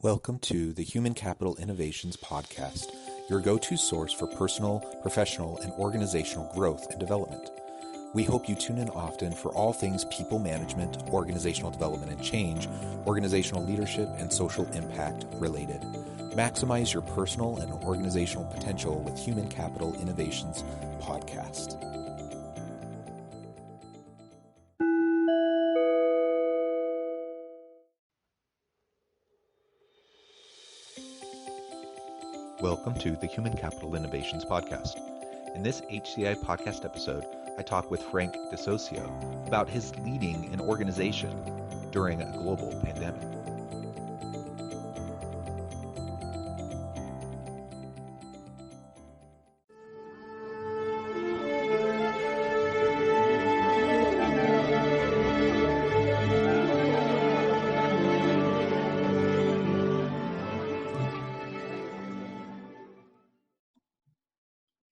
Welcome to the Human Capital Innovations Podcast, your go-to source for personal, professional, and organizational growth and development. We hope you tune in often for all things people management, organizational development and change, organizational leadership, and social impact related. Maximize your personal and organizational potential with Human Capital Innovations Podcast. Welcome to the Human Capital Innovations Podcast. In this HCI podcast episode, I talk with Frank DeSocio about his leading an organization during a global pandemic.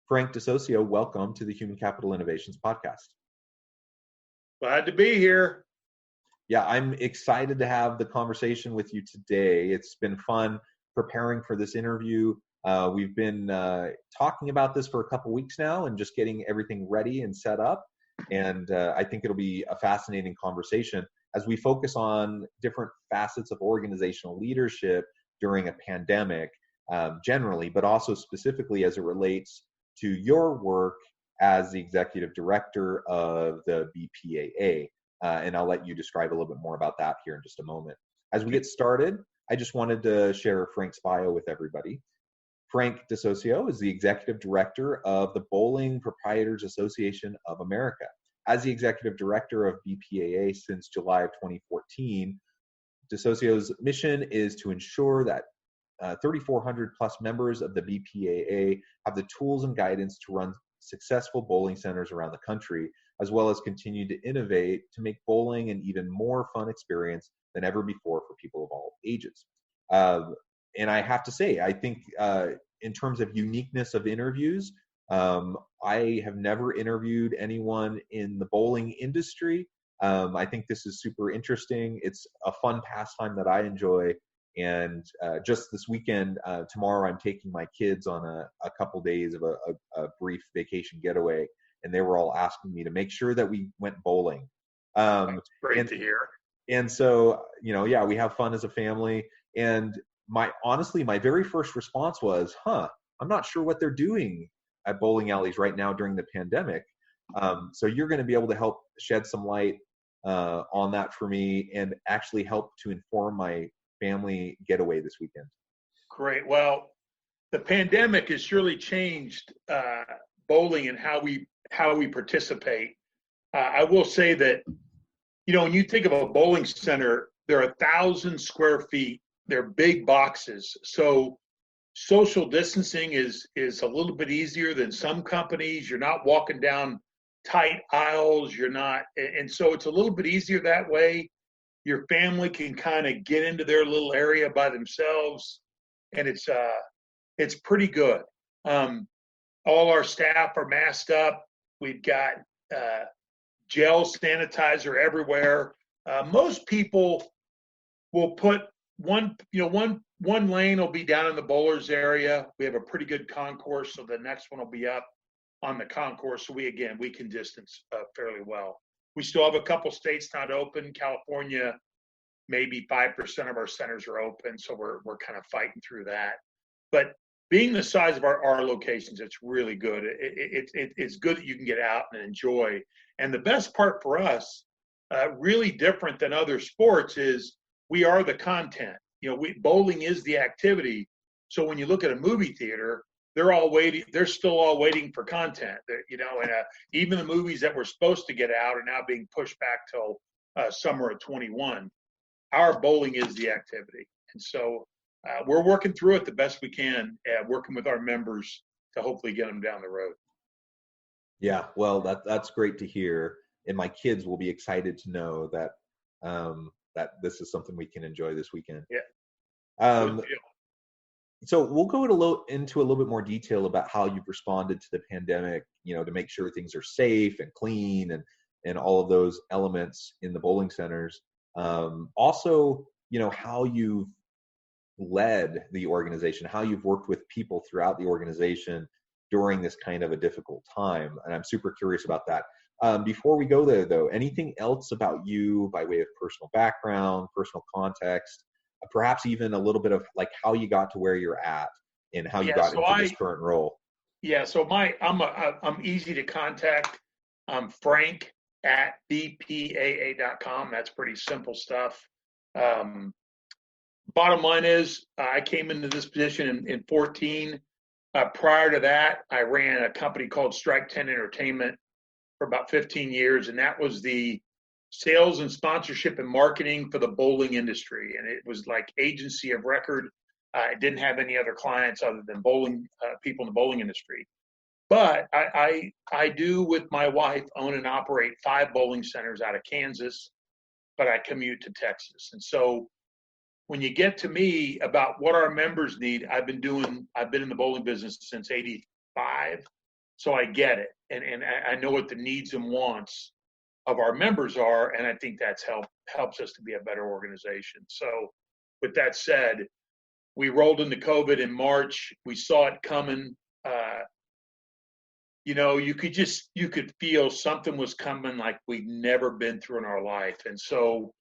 Frank DeSocio, welcome to the Human Capital Innovations Podcast. Glad to be here. Yeah, I'm excited to have the conversation with you today. It's been fun preparing for this interview. We've been talking about this for a couple weeks now and just getting everything ready and set up. And I think it'll be a fascinating conversation as we focus on different facets of organizational leadership during a pandemic generally, but also specifically as it relates to your work as the executive director of the BPAA. And I'll let you describe a little bit more about that here in just a moment. As we get started, I just wanted to share Frank's bio with everybody. Frank DeSocio is the executive director of the Bowling Proprietors Association of America. As the executive director of BPAA since July of 2014, DeSocio's mission is to ensure that 3,400 plus members of the BPAA have the tools and guidance to run successful bowling centers around the country, as well as continue to innovate to make bowling an even more fun experience than ever before for people of all ages. And I have to say, I think in terms of uniqueness of interviews, I have never interviewed anyone in the bowling industry. I think this is super interesting. It's a fun pastime that I enjoy. And just this weekend, tomorrow, I'm taking my kids on a couple days of a brief vacation getaway, and they were all asking me to make sure that we went bowling. That's great to hear. And so, yeah, we have fun as a family. And my very first response was, I'm not sure what they're doing at bowling alleys right now during the pandemic. So you're going to be able to help shed some light on that for me and actually help to inform my family getaway this weekend. Great. Well, the pandemic has surely changed bowling and how we participate. I will say that, when you think of a bowling center, they're 1,000 square feet. They're big boxes. So social distancing is a little bit easier than some companies. You're not walking down tight aisles. And so it's a little bit easier that way. Your family can kind of get into their little area by themselves, and it's pretty good. All our staff are masked up. We've got gel sanitizer everywhere. Most people will put one lane will be down in the bowlers area. We have a pretty good concourse, so the next one will be up on the concourse. So we can distance fairly well. We still have a couple states not open. California, maybe 5% of our centers are open, so we're kind of fighting through that. But being the size of our locations, it's really good. It's good that you can get out and enjoy. And the best part for us, really different than other sports, is we are the content. Bowling is the activity. So when you look at a movie theater, they're still all waiting for content, and even the movies that were supposed to get out are now being pushed back till summer of 21. Our bowling is the activity. And so we're working through it the best we can, working with our members to hopefully get them down the road. Yeah, well, that's great to hear. And my kids will be excited to know that that this is something we can enjoy this weekend. Yeah. So we'll go into a little bit more detail about how you've responded to the pandemic, to make sure things are safe and clean and all of those elements in the bowling centers. Also, how you've led the organization, how you've worked with people throughout the organization during this kind of a difficult time. And I'm super curious about that. Before we go there, though, anything else about you by way of personal background, personal context, perhaps even a little bit of like how you got to where you're at and how you Yeah, got so into this current role? I'm easy to contact. I'm Frank at bpaa.com. That's pretty simple stuff. Um, Bottom line is, I came into this position in 14. Prior to that, I ran a company called Strike 10 Entertainment for about 15 years, and that was the sales and sponsorship and marketing for the bowling industry. And it was like agency of record. I didn't have any other clients other than bowling people in the bowling industry. But I do, with my wife, own and operate 5 bowling centers out of Kansas, but I commute to Texas. And so when you get to me about what our members need, I've been in the bowling business since '85, so I get it, and I know what the needs and wants of our members are, and I think that's helps us to be a better organization. So, with that said, we rolled into COVID in March. We saw it coming. You could feel something was coming like we'd never been through in our life, and so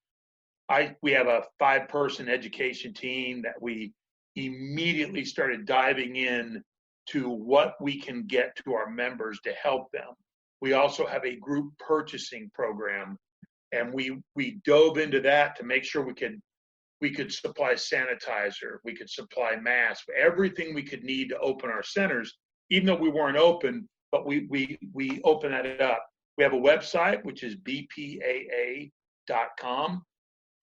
we have a 5-person education team that we immediately started diving in to what we can get to our members to help them. We also have a group purchasing program, and we dove into that to make sure we could supply sanitizer, we could supply masks, everything we could need to open our centers, even though we weren't open, but we opened that up. We have a website, which is bpaa.com.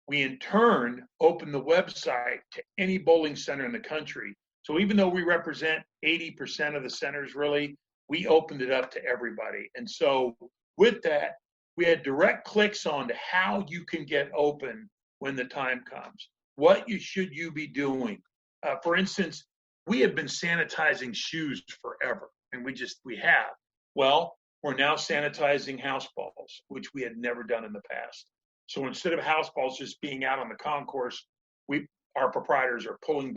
We in turn open the website to any bowling center in the country. So even though we represent 80% of the centers, really, we opened it up to everybody. And so with that, we had direct clicks on to how you can get open when the time comes. What should you be doing? For instance, we have been sanitizing shoes forever, and we have. Well, we're now sanitizing house balls, which we had never done in the past. So instead of house balls just being out on the concourse, our members are pulling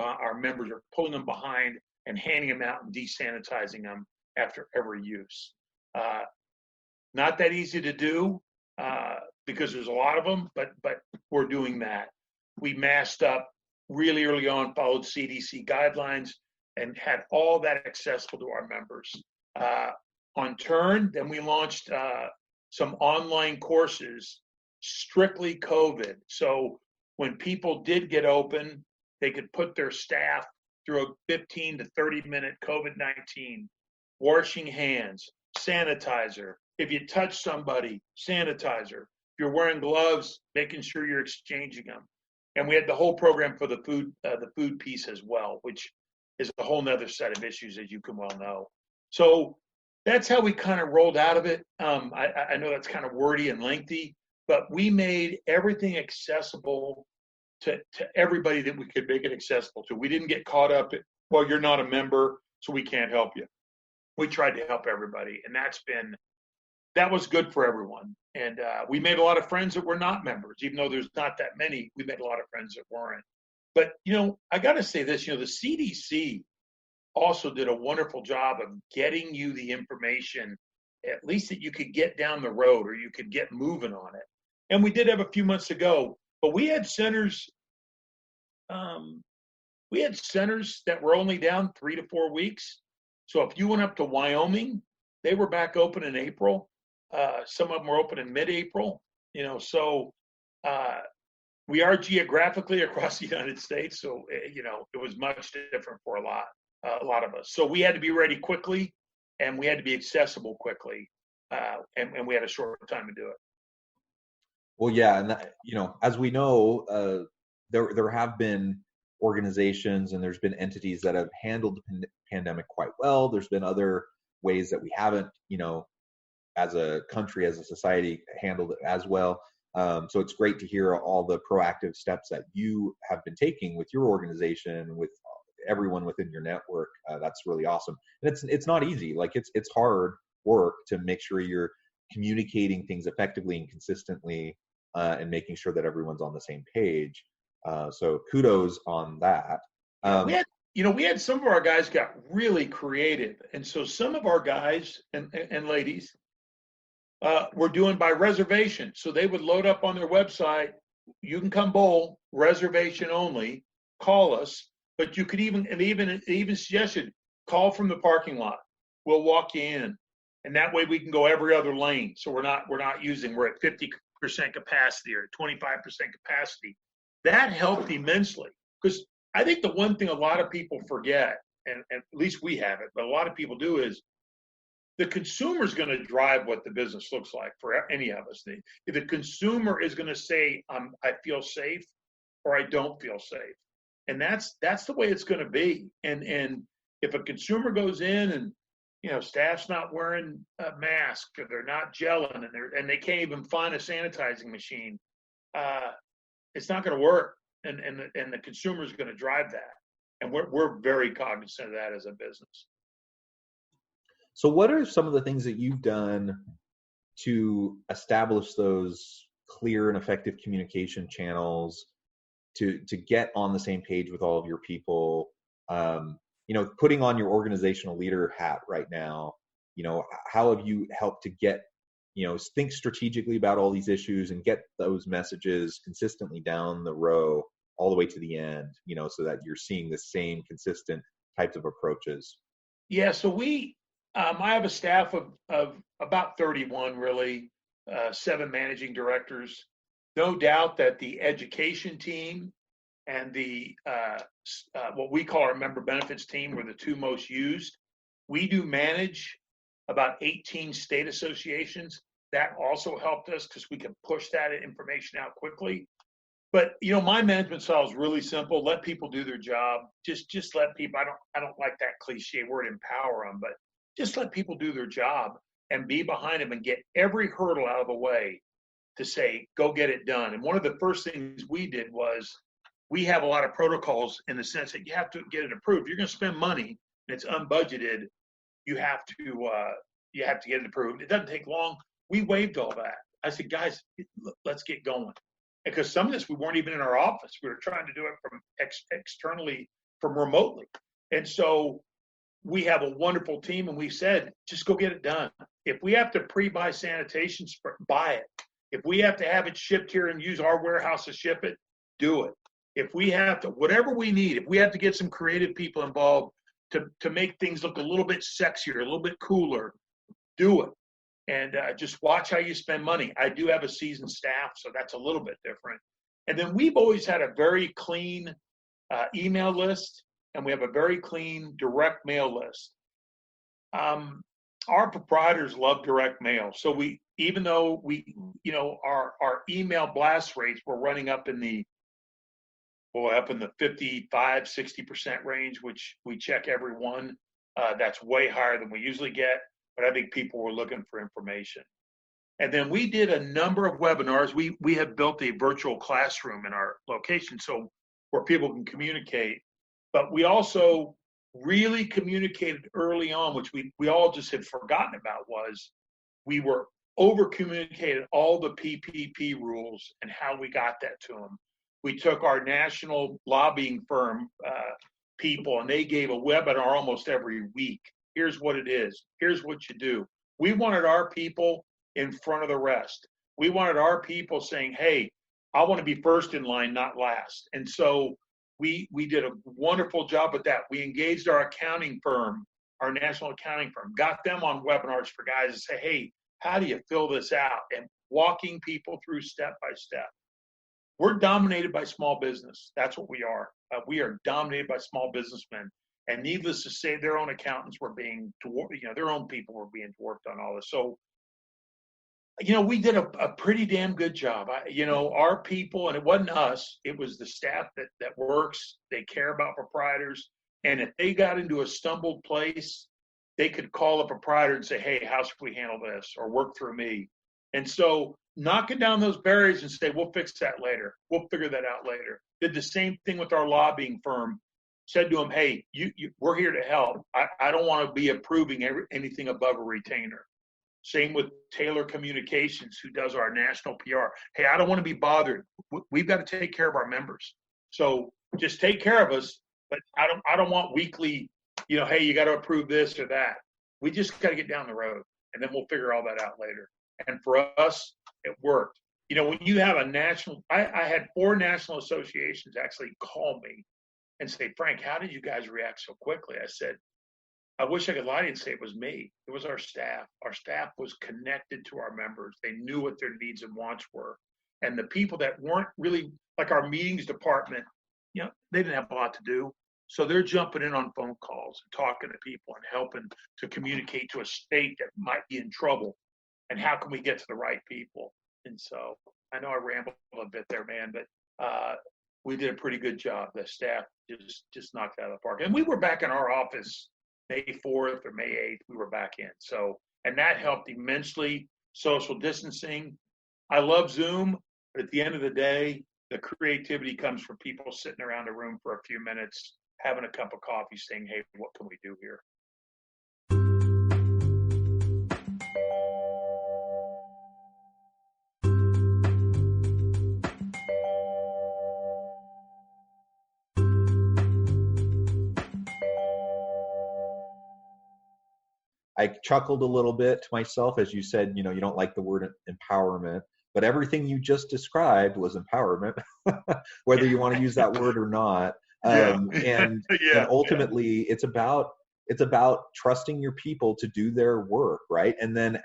them behind and handing them out and desanitizing them after every use. Not that easy to do because there's a lot of them, but we're doing that. We masked up really early on, followed CDC guidelines, and had all that accessible to our members. On turn, then we launched some online courses, strictly COVID. So when people did get open, they could put their staff through a 15 to 30-minute COVID-19, washing hands, sanitizer. If you touch somebody, sanitizer. If you're wearing gloves, making sure you're exchanging them. And we had the whole program for the food piece as well, which is a whole nother set of issues, as you can well know. So that's how we kind of rolled out of it. I know that's kind of wordy and lengthy, but we made everything accessible to everybody that we could make it accessible to. We didn't get caught up at, well, you're not a member, so we can't help you. We tried to help everybody, and that was good for everyone. And we made a lot of friends that were not members, even though there's not that many. We made a lot of friends that weren't. But, I got to say this, the CDC also did a wonderful job of getting you the information, at least that you could get down the road or you could get moving on it. And we did have a few months ago, but we had centers that were only down 3 to 4 weeks. So if you went up to Wyoming, they were back open in April. Some of them were open in mid-April. So we are geographically across the United States. So, it was much different for a lot of us. So we had to be ready quickly, and we had to be accessible quickly. And we had a short time to do it. Well, yeah, and as we know, there have been organizations and there's been entities that have handled the pandemic quite well. There's been other ways that we haven't, as a country, as a society, handled it as well. So it's great to hear all the proactive steps that you have been taking with your organization, with everyone within your network. That's really awesome. And it's not easy. Like it's hard work to make sure you're communicating things effectively and consistently, and making sure that everyone's on the same page. So kudos on that. We had some of our guys got really creative, and so some of our guys and ladies were doing by reservation. So they would load up on their website, you can come bowl, reservation only, call us, but you could even suggested call from the parking lot. We'll walk you in. And that way we can go every other lane. So we're at 50% capacity or 25% capacity. That helped immensely, because I think the one thing a lot of people forget, and at least we have it, but a lot of people do, is the consumer is going to drive what the business looks like for any of us. If the consumer is going to say, I feel safe or I don't feel safe. And that's the way it's going to be. And if a consumer goes in and, staff's not wearing a mask, or they're not gelling, and they can't even find a sanitizing machine, it's not going to work. And the consumer is going to drive that. And we're very cognizant of that as a business. So what are some of the things that you've done to establish those clear and effective communication channels to get on the same page with all of your people? Putting on your organizational leader hat right now, how have you helped to get, think strategically about all these issues and get those messages consistently down the row all the way to the end, so that you're seeing the same consistent types of approaches? Yeah, so I have a staff of about 31, really, 7 managing directors. No doubt that the education team and the what we call our member benefits team were the 2 most used. We do manage about 18 state associations. That also helped us because we could push that information out quickly. But my management style is really simple. Let people do their job. Just let people. I don't like that cliche word, empower them, but just let people do their job and be behind them and get every hurdle out of the way to say, go get it done. And one of the first things we did was, we have a lot of protocols in the sense that you have to get it approved. You're going to spend money and it's unbudgeted. You have to get it approved. It doesn't take long. We waived all that. I said, guys, let's get going. Because some of this, we weren't even in our office. We were trying to do it from externally, from remotely. And so we have a wonderful team, and we said, just go get it done. If we have to pre-buy sanitation spray, buy it. If we have to have it shipped here and use our warehouse to ship it, do it. If we have to, whatever we need, if we have to get some creative people involved to make things look a little bit sexier, a little bit cooler, do it. And just watch how you spend money. I do have a seasoned staff, so that's a little bit different. And then we've always had a very clean email list, and we have a very clean direct mail list. Our proprietors love direct mail. So even though our email blast rates were running up in the 55, 60% range, which we check every one. That's way higher than we usually get, but I think people were looking for information. And then we did a number of webinars. We have built a virtual classroom in our location, so where people can communicate. But we also really communicated early on, which we all just had forgotten about, was we were over-communicated all the PPP rules and how we got that to them. We took our national lobbying firm people, and they gave a webinar almost every week. Here's what it is. Here's what you do. We wanted our people in front of the rest. We wanted our people saying, hey, I want to be first in line, not last. And so we did a wonderful job with that. We engaged our accounting firm, our national accounting firm, got them on webinars for guys to say, hey, how do you fill this out? And walking people through step by step. We're dominated by small business. That's what we are. We are dominated by small businessmen. And needless to say, their own accountants were being, their own people were being worked on all this. So, we did a pretty damn good job. Our people, and it wasn't us, it was the staff that works. They care about proprietors. And if they got into a stumbled place, they could call a proprietor and say, hey, how should we handle this? Or work through me. And so knocking down those barriers and say, we'll fix that later. We'll figure that out later. Did the same thing with our lobbying firm. Said to them, hey, we're here to help. I don't want to be approving anything above a retainer. Same with Taylor Communications, who does our national PR. Hey, I don't want to be bothered. We've got to take care of our members. So just take care of us. But I don't want weekly, hey, you got to approve this or that. We just got to get down the road, and then we'll figure all that out later. And for us, it worked. When you have a national, I had 4 national associations actually call me and say, Frank, how did you guys react so quickly? I said, I wish I could lie to you and say it was me. It was our staff. Our staff was connected to our members. They knew what their needs and wants were. And the people that weren't really, like our meetings department, they didn't have a lot to do. So they're jumping in on phone calls and talking to people and helping to communicate to a state that might be in trouble. And how can we get to the right people? And so I know I rambled a bit there, man, but we did a pretty good job. The staff just knocked it out of the park. And we were back in our office May 4th or May 8th. We were back in. So, and that helped immensely. Social distancing. I love Zoom, but at the end of the day, the creativity comes from people sitting around a room for a few minutes, having a cup of coffee, saying, hey, what can we do here? I chuckled a little bit to myself as you said, you don't like the word empowerment, but everything you just described was empowerment, whether you want to use that word or not. And ultimately, it's about trusting your people to do their work, right? And then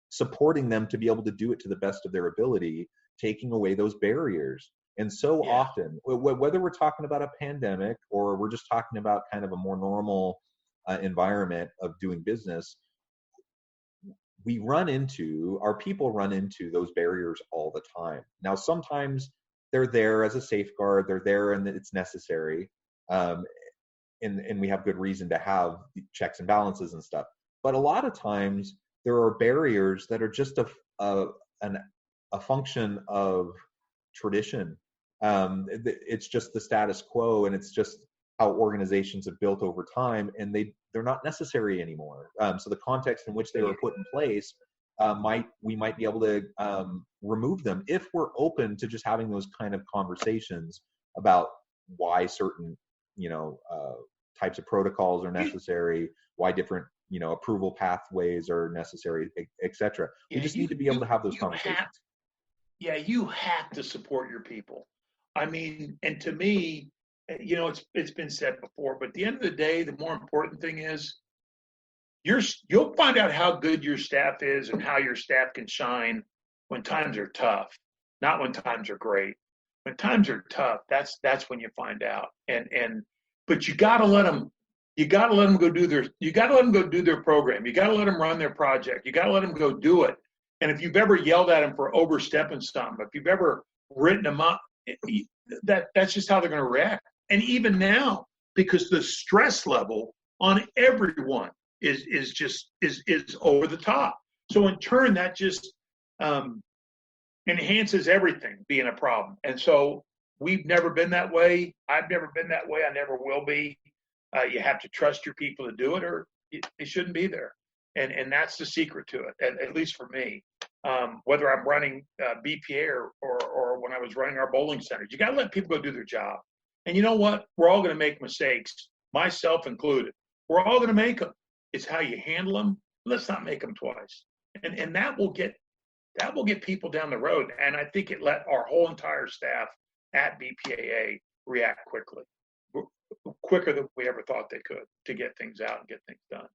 supporting them to be able to do it to the best of their ability, taking away those barriers. And so often, whether we're talking about a pandemic or we're just talking about kind of a more normal environment of doing business, our people run into those barriers all the time. Now, sometimes they're there as a safeguard, they're there and it's necessary. And we have good reason to have checks and balances and stuff. But a lot of times there are barriers that are just a function of tradition. It's just the status quo, and it's just how organizations have built over time, and they're not necessary anymore. So the context in which they were put in place, we might be able to remove them if we're open to just having those kind of conversations about why certain types of protocols are necessary, why different approval pathways are necessary, etc. We just need to be able to have those conversations. You have to support your people. I mean, and to me, it's been said before, but at the end of the day, the more important thing is you'll find out how good your staff is and how your staff can shine when times are tough, not when times are great. When times are tough, that's when you find out. But you got to let them go do their program. You got to let them run their project. You got to let them go do it. And if you've ever yelled at them for overstepping something, if you've ever written them up, that's just how they're going to react. And even now, because the stress level on everyone is over the top. So in turn, that just enhances everything being a problem. And so we've never been that way. I've never been that way. I never will be. You have to trust your people to do it, or it shouldn't be there. And that's the secret to it, at least for me. Whether I'm running BPA or when I was running our bowling centers, you got to let people go do their job. And you know what? We're all going to make mistakes, myself included. We're all going to make them. It's how you handle them. Let's not make them twice. And that will get people down the road. And I think it let our whole entire staff at BPAA react quicker than we ever thought they could, to get things out and get things done.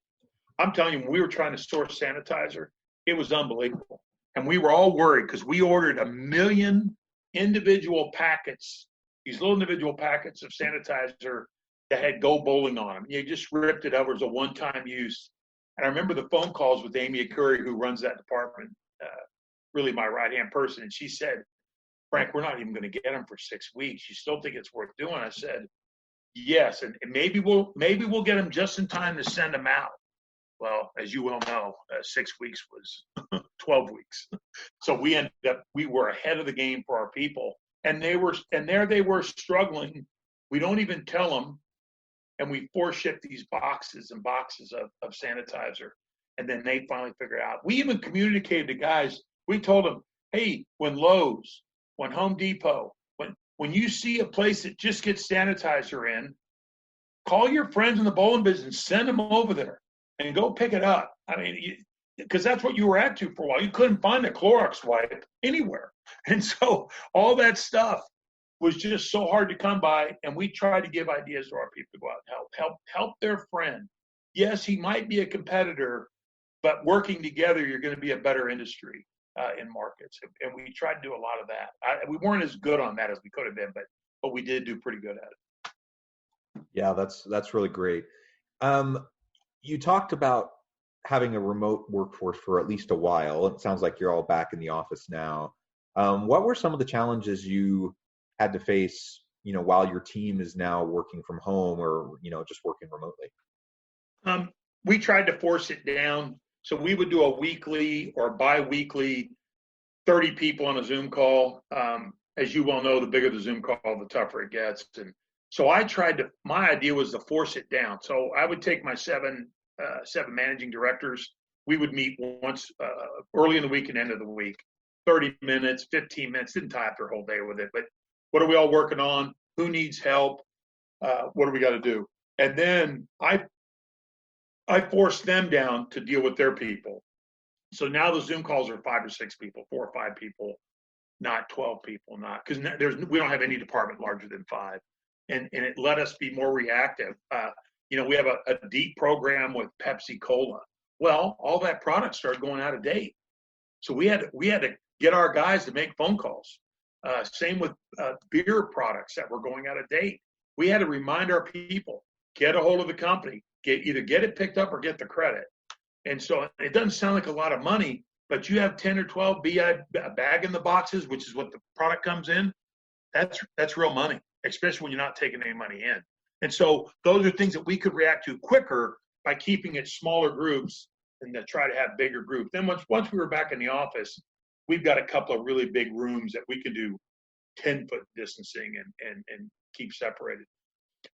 I'm telling you, when we were trying to source sanitizer, it was unbelievable. And we were all worried because we ordered 1 million individual packets, these little individual packets of sanitizer that had Go Bowling on them. You just ripped it over as a one-time use. And I remember the phone calls with Amy Akuri, who runs that department, really my right-hand person. And she said, Frank, we're not even going to get them for 6 weeks. You still think it's worth doing? I said, yes. And maybe we'll get them just in time to send them out. Well, as you well know, 6 weeks was 12 weeks. So we were ahead of the game for our people. And they were struggling. We don't even tell them. And we force ship these boxes and boxes of sanitizer. And then they finally figured out. We even communicated to guys. We told them, hey, when Lowe's, when Home Depot, when you see a place that just gets sanitizer in, call your friends in the bowling business, send them over there and go pick it up. I mean, because that's what you were at to for a while. You couldn't find a Clorox wipe anywhere. And so all that stuff was just so hard to come by. And we tried to give ideas to our people to go out and help their friend. Yes, he might be a competitor, but working together, you're going to be a better industry in markets. And we tried to do a lot of that. We weren't as good on that as we could have been, but we did do pretty good at it. Yeah, that's really great. You talked about having a remote workforce for at least a while. It sounds like you're all back in the office now. What were some of the challenges you had to face, while your team is now working from home or, just working remotely? We tried to force it down. So we would do a weekly or bi-weekly 30 people on a Zoom call. As you well know, the bigger the Zoom call, the tougher it gets. And so my idea was to force it down. So I would take my seven managing directors. We would meet once early in the week and end of the week, 30 minutes, 15 minutes, didn't tie up their whole day with it. But what are we all working on? Who needs help? What do we got to do? And then I forced them down to deal with their people. So now the Zoom calls are 5 or 6 people, 4 or 5 people, not 12 people, because we don't have any department larger than 5. And it let us be more reactive. We have a deep program with Pepsi Cola. Well, all that product started going out of date. So we had to get our guys to make phone calls. Same with beer products that were going out of date. We had to remind our people, get a hold of the company, either get it picked up or get the credit. And so it doesn't sound like a lot of money, but you have 10 or 12 bag in the boxes, which is what the product comes in. That's real money, especially when you're not taking any money in. And so those are things that we could react to quicker by keeping it smaller groups and to try to have bigger groups. Then once we were back in the office, we've got a couple of really big rooms that we can do 10-foot distancing and keep separated.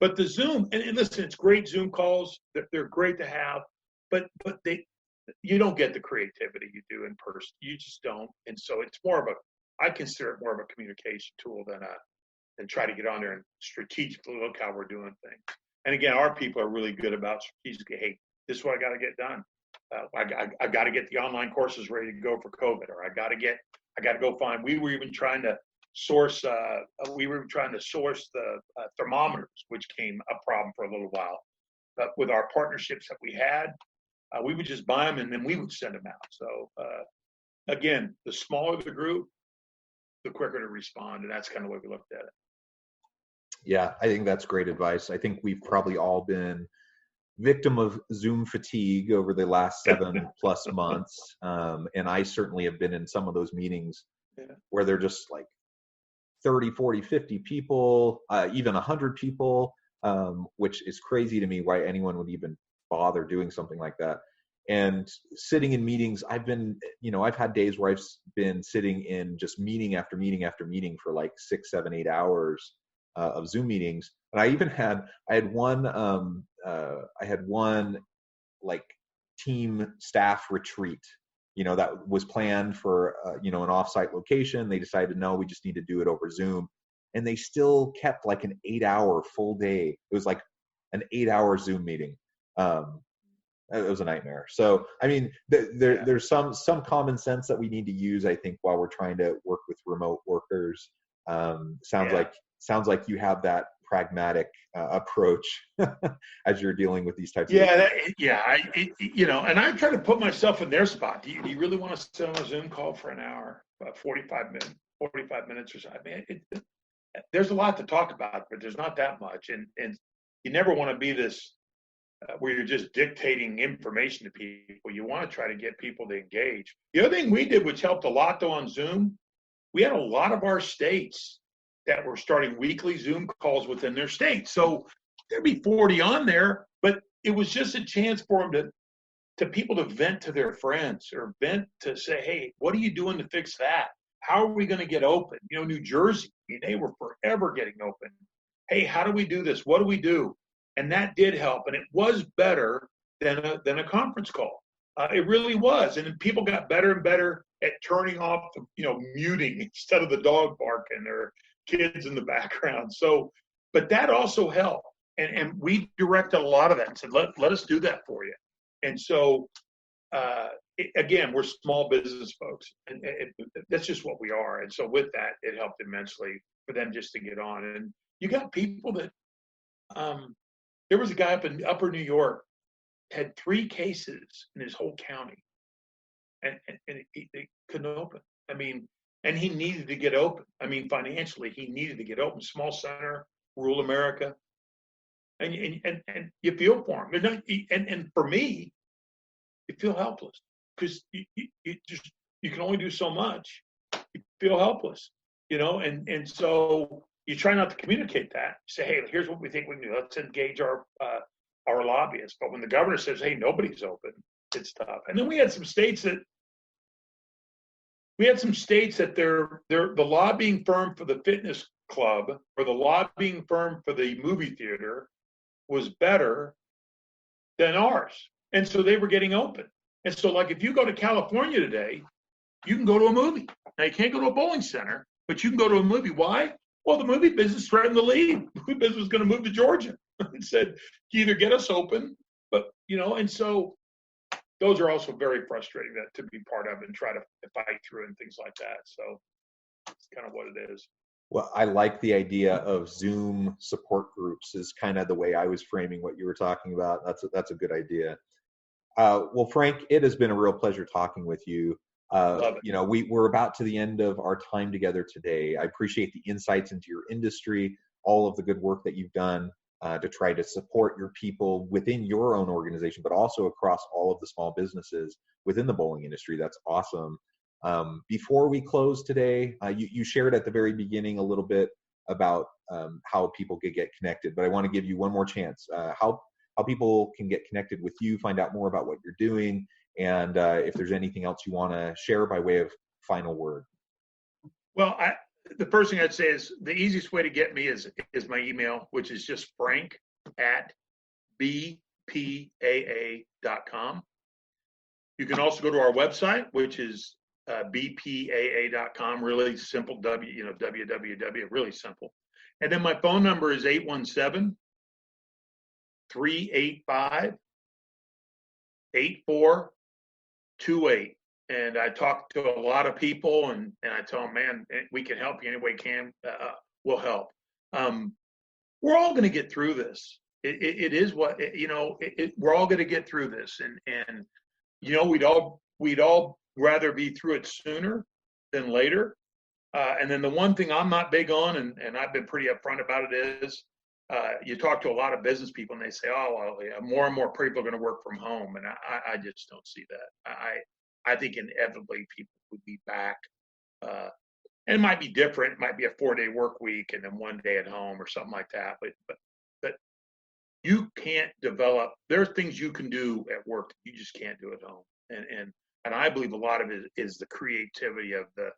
But the Zoom, and listen, it's great Zoom calls. They're great to have, but you don't get the creativity you do in person. You just don't. And so it's I consider it more of a communication tool than try to get on there and strategically look how we're doing things. And again, our people are really good about strategically, hey, this is what I got to get done. I got to get the online courses ready to go for COVID, or I got to go find. We were even trying to source the thermometers, which came a problem for a little while. But with our partnerships that we had, we would just buy them and then we would send them out. So again, the smaller the group, the quicker to respond, and that's kind of the way we looked at it. Yeah, I think that's great advice. I think we've probably all been victim of Zoom fatigue over the last 7+ months. And I certainly have been in some of those meetings where they're just like 30, 40, 50 people, even 100 people, which is crazy to me why anyone would even bother doing something like that. And sitting in meetings, I've had days where I've been sitting in just meeting after meeting after meeting for like 6, 7, 8 hours of Zoom meetings. And I had one like team staff retreat, that was planned for, an offsite location. They decided, no, we just need to do it over Zoom. And they still kept like an 8-hour full day. It was like an 8-hour Zoom meeting. It was a nightmare. So, I mean, there's some common sense that we need to use, I think, while we're trying to work with remote workers. Sounds like you have that pragmatic approach as you're dealing with these types of issues. And I try to put myself in their spot. Do you really want to sit on a Zoom call for an hour, 45 minutes or so? I mean, there's a lot to talk about, but there's not that much. And you never want to be this where you're just dictating information to people. You want to try to get people to engage. The other thing we did, which helped a lot though on Zoom, we had a lot of our states that were starting weekly Zoom calls within their state. So there'd be 40 on there, but it was just a chance for them to people to vent to their friends or vent to say, hey, what are you doing to fix that? How are we going to get open? New Jersey, they were forever getting open. Hey, how do we do this? What do we do? And that did help. And it was better than a conference call. It really was. And people got better and better at turning off, muting instead of the dog barking or kids in the background. So, but that also helped. And we directed a lot of that and said, let us do that for you. And so, again, we're small business folks, and that's just what we are. And so with that, it helped immensely for them just to get on. And you got people that, there was a guy up in Upper New York, had 3 cases in his whole county, and they couldn't open. I mean, and he needed to get open. I mean, financially, he needed to get open. Small center, rural America, and you feel for him. And for me, you feel helpless because you can only do so much. You feel helpless, and so you try not to communicate that. You say, hey, here's what we think we can do. Let's engage our lobbyists. But when the governor says, hey, nobody's open, it's tough. And then we had some states that they're the lobbying firm for the fitness club or the lobbying firm for the movie theater was better than ours. And so they were getting open. And so, like, if you go to California today, you can go to a movie. Now, you can't go to a bowling center, but you can go to a movie. Why? Well, the movie business threatened to leave. The movie business was going to move to Georgia. It said, either get us open, but, and so those are also very frustrating to be part of and try to fight through and things like that. So it's kind of what it is. Well, I like the idea of Zoom support groups is kind of the way I was framing what you were talking about. That's a good idea. Well, Frank, it has been a real pleasure talking with you. We're about to the end of our time together today. I appreciate the insights into your industry, all of the good work that you've done to try to support your people within your own organization, but also across all of the small businesses within the bowling industry. That's awesome. Before we close today, you shared at the very beginning a little bit about how people could get connected, but I want to give you one more chance. How people can get connected with you, find out more about what you're doing, and if there's anything else you want to share by way of final word. Well, the first thing I'd say is the easiest way to get me is my email, which is just frank@bpaa.com. You can also go to our website, which is bpaa.com. Really simple, www, really simple. And then my phone number is 817-385-8428. And I talk to a lot of people, and I tell them, man, we can help you any way we can. We'll help. We're all going to get through this. It is what we're all going to get through this, and we'd all rather be through it sooner than later. And then the one thing I'm not big on, and I've been pretty upfront about it, is you talk to a lot of business people, and they say, oh, well, yeah, more and more people are going to work from home, and I just don't see that. I think inevitably people would be back. And it might be different. It might be a 4-day work week and then 1 day at home or something like that. But you can't develop. There are things you can do at work that you just can't do at home. And I believe a lot of it is the creativity of the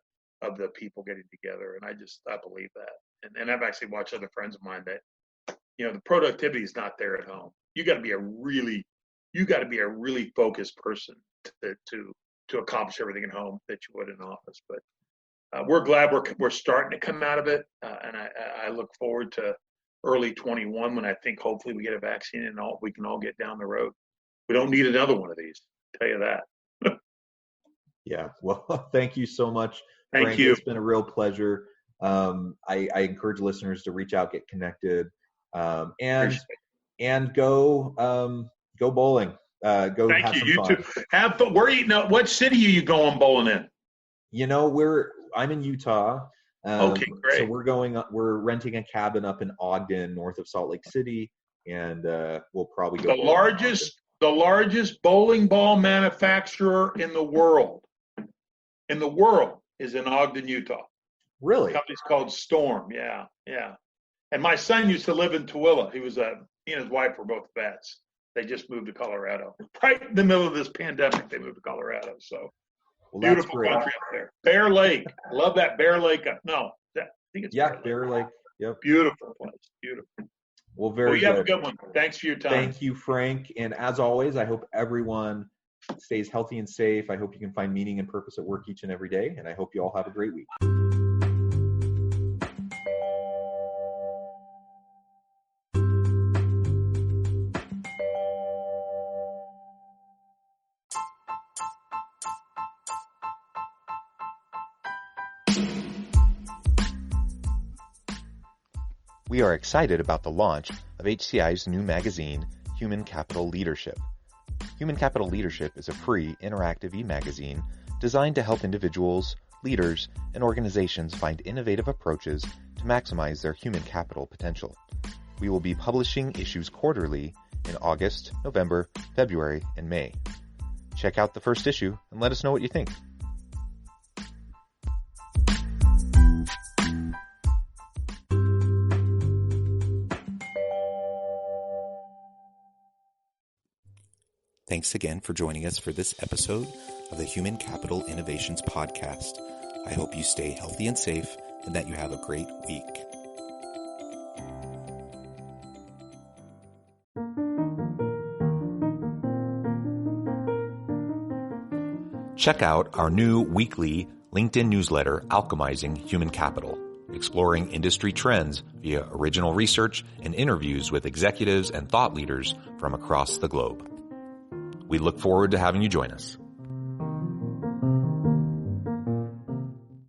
people getting together. And I believe that. And I've actually watched other friends of mine that, the productivity is not there at home. You got to be a really focused person to accomplish everything at home that you would in office. But we're glad we're starting to come out of it, and I look forward to early 21 when I think hopefully we get a vaccine and we can all get down the road. We don't need another one of these. I'll tell you that. Yeah. Well, thank you so much. Thank Frank. you. It's been a real pleasure. I encourage listeners to reach out, get connected, and go bowling. Go Thank have you. some You fun. too. Have fun. Where are you now? What city are you going bowling in? I'm in Utah. Okay, great. So we're renting a cabin up in Ogden, north of Salt Lake City, and we'll probably go. The largest bowling ball manufacturer in the world is in Ogden, Utah. Really? The company's called Storm. Yeah. And my son used to live in Tooele. He and his wife were both vets. They just moved to Colorado. Right in the middle of this pandemic, they moved to Colorado. So beautiful country up there. Bear Lake. Love that Bear Lake. I think it's Bear Lake. Yep. Beautiful place. Beautiful. Well, very good. You have a good one. Thanks for your time. Thank you, Frank. And as always, I hope everyone stays healthy and safe. I hope you can find meaning and purpose at work each and every day. And I hope you all have a great week. We are excited about the launch of HCI's new magazine, Human Capital Leadership. Human Capital Leadership is a free, interactive e-magazine designed to help individuals, leaders, and organizations find innovative approaches to maximize their human capital potential. We will be publishing issues quarterly in August, November, February, and May. Check out the first issue and let us know what you think. Thanks again for joining us for this episode of the Human Capital Innovations Podcast. I hope you stay healthy and safe and that you have a great week. Check out our new weekly LinkedIn newsletter, Alchemizing Human Capital, exploring industry trends via original research and interviews with executives and thought leaders from across the globe. We look forward to having you join us.